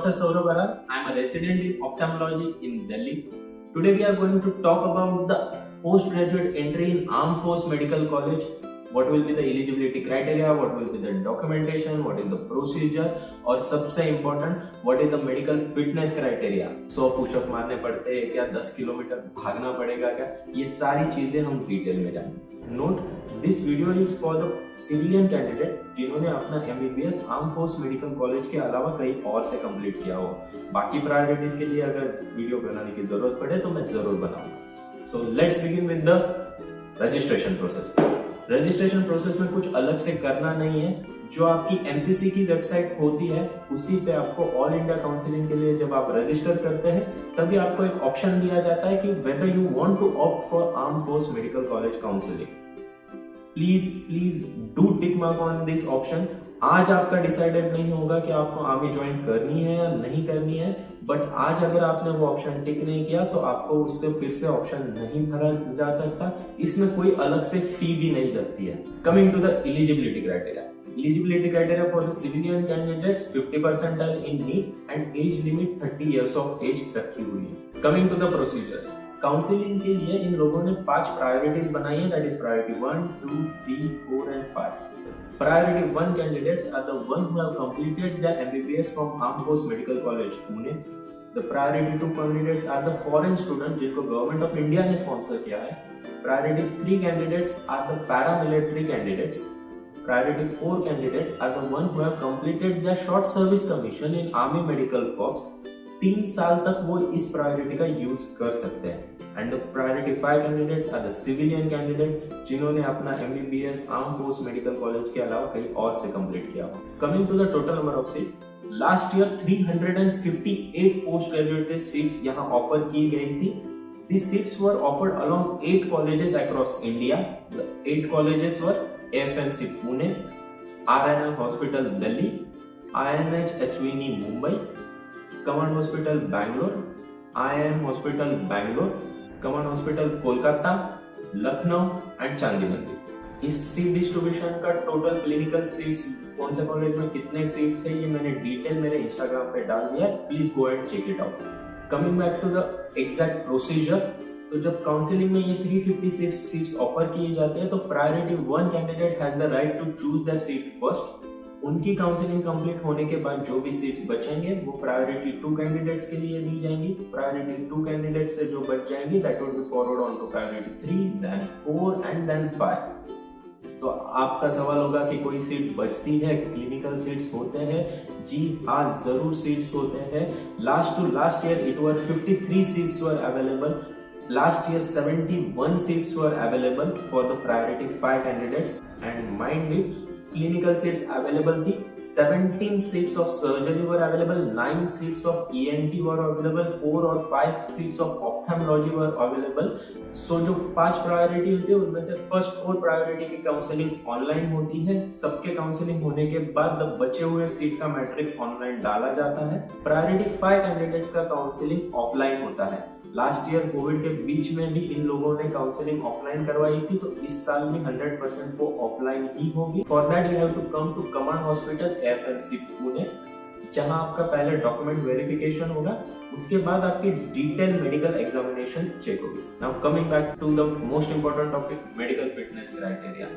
Dr. Saurabh Arar. I am a resident in ophthalmology in Delhi. Today we are going to talk about the postgraduate entry in Armed Force Medical College. What will be the eligibility criteria, what will be the documentation, what is the procedure और सबसे important what is the medical fitness criteria. 100 pushup मारने पड़ते हैं क्या, 10 kilometre भागना पड़ेगा क्या, ये सारी चीजें हम डिटेल में जानेंगे. Note, this video is for the civilian candidate जिन्होंने अपना MBBS arm force medical college के अलावा कहीं और से कंप्लीट किया हो. बाकी प्रायोरिटीज के लिए अगर वीडियो बनाने की जरूरत पड़े तो मैं जरूर बनाऊंगा. So let's begin with the registration process. Registration process में कुछ अलग से करना नहीं है. जो आपकी MCC की वेबसाइट होती है उसी पे आपको ऑल इंडिया काउंसिलिंग के लिए जब आप रजिस्टर करते हैं तभी आपको एक ऑप्शन दिया जाता है कि whether you want to opt for arm force medical college counselling. Please do tick mark on this option. आज आपका डिसाइडेड नहीं होगा कि आपको आर्मी ज्वाइन करनी है या नहीं करनी है, बट आज अगर आपने वो ऑप्शन टिक नहीं किया तो आपको उस पर फिर से ऑप्शन नहीं भरा जा सकता. इसमें कोई अलग से फी भी नहीं लगती है. Coming to the eligibility criteria. Eligibility criteria for the civilian candidates 50 percentile in NEET and age limit 30 years of age रखी हुई है. Coming to the procedures. Counselling के लिए इन लोगों ने 5 प्रायोरिटीज बनाई है. That is priority 1, 2, 3, 4 and 5. Priority 1 candidates are the one who have completed their MBBS from Armed Force Medical College, Pune. The priority 2 candidates are the foreign student जिनको government of India ने sponsor किया है. Priority 3 candidates are the paramilitary candidates. Priority 4 candidates are the one who have completed their short service commission in Army Medical Corps. 3 साल तक वो इस priority का use कर सकते हैं. And the priority 5 candidates are the civilian candidate जिन्होंने अपना MBBS Armed Force Medical College के अलावा कहीं और से कंप्लीट किया हो. Coming to the total number of seats. Last year 358 post graduate seat यहाँ ऑफर की गई थी. These seats were offered along 8 colleges across India. The 8 colleges were AFMC Pune, RNL Hospital Delhi, INH Ashwini Mumbai, Command Hospital Bangalore, IIM Hospital Bangalore, Command Hospital Kolkata, Lucknow and Chandimandi. इस seat distribution का total clinical seats कौन से college में कितने seats है ये मैंने detail मेरे इंस्टाग्राम पे डाल दिया है. Please go and check it out. Coming back to the exact procedure. तो जब काउंसिलिंग में ये 356 सीट्स ऑफर किए जाते हैं तो priority 1 candidate has the right to choose the seat first. उनकी काउंसिलिंग कंप्लीट होने के बाद जो भी सीट्स बचेंगे वो प्रायोरिटी 2 कैंडिडेट्स के लिए दी जाएंगी. प्रायोरिटी 2 कैंडिडेट से जो बच जाएंगी that would be forward on to priority 3, then 4 and then 5. तो आपका सवाल होगा कि कोई सीट बचती है, क्लिनिकल सीट्स होते हैं. जी हाँ, जरूर सीट्स होते हैं. Last to last year it were 53 seats were available. Last year 71 seats were available for the priority 5 candidates and mind it, clinical seats available थी. 17 seats of surgery were available, 9 seats of ENT were available, 4 और 5 seats of ophthalmology were available. So जो 5 priority होती है उनमें से first 4 priority की counselling online होती है. सबके काउंसलिंग होने के बाद बचे हुए सीट का मैट्रिक्स ऑनलाइन डाला जाता है. प्रायोरिटी 5 कैंडिडेट्स का काउंसलिंग ऑफलाइन होता है. लास्ट ईयर कोविड के बीच में भी इन लोगों ने काउंसलिंग ऑफलाइन करवाई थी तो इस साल भी 100% वो ऑफलाइन ही होगी. For that you have to come to command hospital AFMC Pune जहां आपका पहले डॉक्यूमेंट वेरिफिकेशन होगा, उसके बाद आपकी डिटेल मेडिकल एग्जामिनेशन चेक होगी. Now coming back to the most important topic, medical fitness criteria.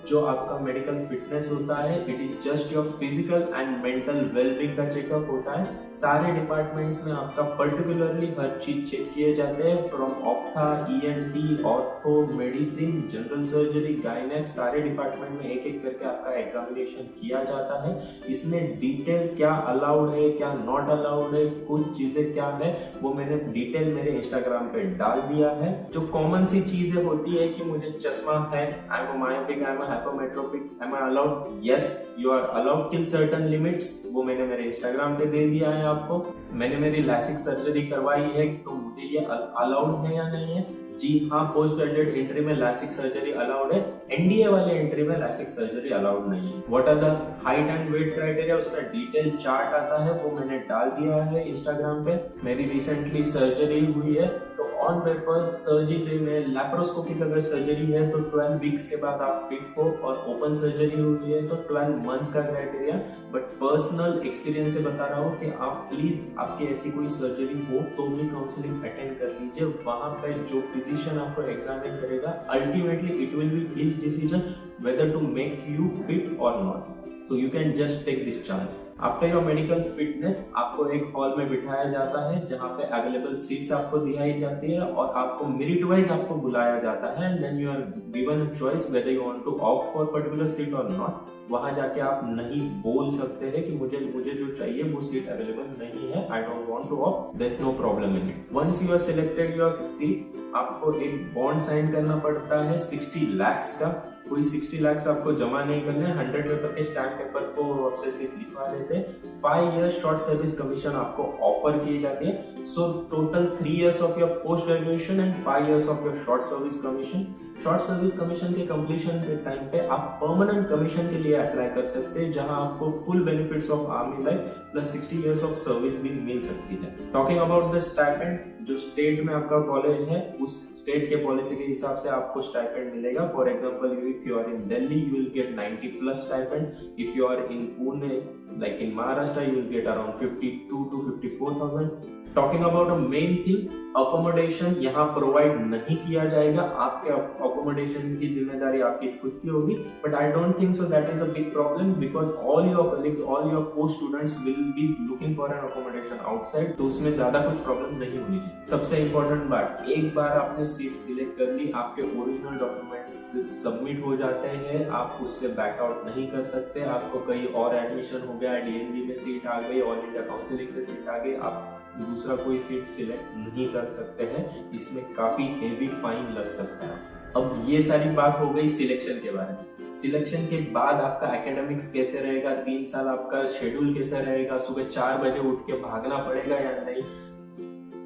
जो आपका मेडिकल फिटनेस होता है it is just your physical and mental wellbeing का चेकअप होता है. सारे डिपार्टमेंट्स में आपका पर्टिकुलरली हर चीज चेक किए जाते हैं, from ophtha, ENT, ortho, medicine, general surgery, gynaec, सारे डिपार्टमेंट में एक एक करके आपका एग्जामिनेशन किया जाता है. इसमें डिटेल क्या अलाउड है, क्या नॉट अलाउड है, कुछ चीजें क्या है वो मैंने डिटेल मेरे इंस्टाग्राम पे डाल दिया है. जो कॉमन सी चीजें होती है कि मुझे चश्मा है, I am myopic, I am hypermetropic, am I allowed? Yes, you are allowed till certain limits. वो मैंने मेरे इंस्टाग्राम पे दे दिया है आपको. मैंने मेरी लैसिक सर्जरी करवाई है तो मुझे ये अलाउड है या नहीं है. जी हाँ, पोस्ट ग्रेजुएट एंट्री में लैसिक सर्जरी अलाउड है. NDA वाले एंट्री में लैसिक सर्जरी अलाउड नहीं है. What are the height and weight criteria, उसका डिटेल चार्ट आता है वो मैंने डाल दिया है इंस्टाग्राम पे. मेरी रिसेंटली सर्जरी हुई है तो ऑन पेपर सर्जरी में लैप्रोस्कोपिक अगर सर्जरी है तो 12 वीक्स के बाद आप फिट हो हो और ओपन सर्जरी हुई है तो 12 मंथ्स का क्राइटेरिया, बट पर्सनल एक्सपीरियंस से बता रहा हूँ कि आप प्लीज आपकी ऐसी कोई सर्जरी हो तो भी काउंसलिंग अटेंड कर लीजिए। वहां पे जो फिजिशियन आपको एग्जामिन करेगा, ultimately it will be his decision whether to make you fit or not. So you can just take this chance. After your medical fitness, आपको एक हॉल में बिठाया जाता है जहाँ पे अवेलेबल सीट्स आपको दिखाई जाती है और आपको मेरिट वाइज आपको बुलाया जाता है, and then you are given a choice whether you want to opt for particular seat or not. वहां जाके आप नहीं बोल सकते हैं कि मुझे जो चाहिए वो सीट अवेलेबल नहीं है, I don't want to opt. There's no problem in it. Once you are selected your seat, आपको एक बॉन्ड साइन करना पड़ता है 60 लाख का। कोई 60 लाख आपको जमा नहीं करने, 100 पेपर के स्टैम्प पेपर को आपसे सिर्फ लिखवा लेते हैं। 5 years शॉर्ट सर्विस कमीशन आपको ऑफर किए जाते हैं। So total 3 years of your post graduation and 5 years of your short service commission. Short service commission के कंप्लीशन के टाइम पे आप परमानेंट कमीशन के लिए अप्लाई कर सकते हैं, जहां आपको full benefits of army life plus 60 years of service भी मिल सकती है। टॉकिंग अबाउट द स्टाइपेंड, जो स्टेट में आपका कॉलेज है उस स्टेट के पॉलिसी के हिसाब से आपको स्टाइपेंड मिलेगा। For example, if you are in Delhi you will get 90+ stipend. If you are in Pune like in Maharashtra you will get around 52 to 54,000. Talking about a main thing, accommodation यहाँ provide नहीं किया जाएगा। आपके अकोमोडेशन की जिम्मेदारी आपकी खुद की होगी, but I don't think so that is a big problem because all your colleagues, all your post students will be looking for an accommodation outside, तो उसमें ज्यादा कुछ प्रॉब्लम नहीं होनी चाहिए। सबसे इंपॉर्टेंट बात, एक बार आपने सीट सिलेक्ट कर ली, आपके ओरिजिनल डॉक्यूमेंट्स सबमिट हो जाते हैं, आप उससे बैकआउट नहीं कर सकते। आपको कहीं और एडमिशन हो गया, डीएनबी में सीट आ गई, ऑल इंडिया काउंसिलिंग से सीट आ गई, आप दूसरा कोई सीट सिलेक्ट नहीं कर सकते हैं। इसमें काफी हेवी फाइन लग सकता है। अब ये सारी बात हो गई सिलेक्शन के बारे में। सिलेक्शन के बाद आपका एकेडमिक्स कैसे रहेगा, 3 साल आपका शेड्यूल कैसे रहेगा, सुबह 4 बजे उठ के भागना पड़ेगा या नहीं,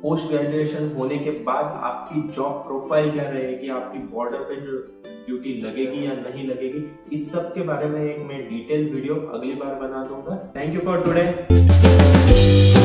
पोस्ट ग्रेजुएशन होने के बाद आपकी जॉब प्रोफाइल क्या रहेगी, आपकी बॉर्डर पे जो ड्यूटी लगेगी या नहीं लगेगी, इस सब के बारे में एक मैं डिटेल वीडियो अगली बार बना दूंगा। Thank you for today.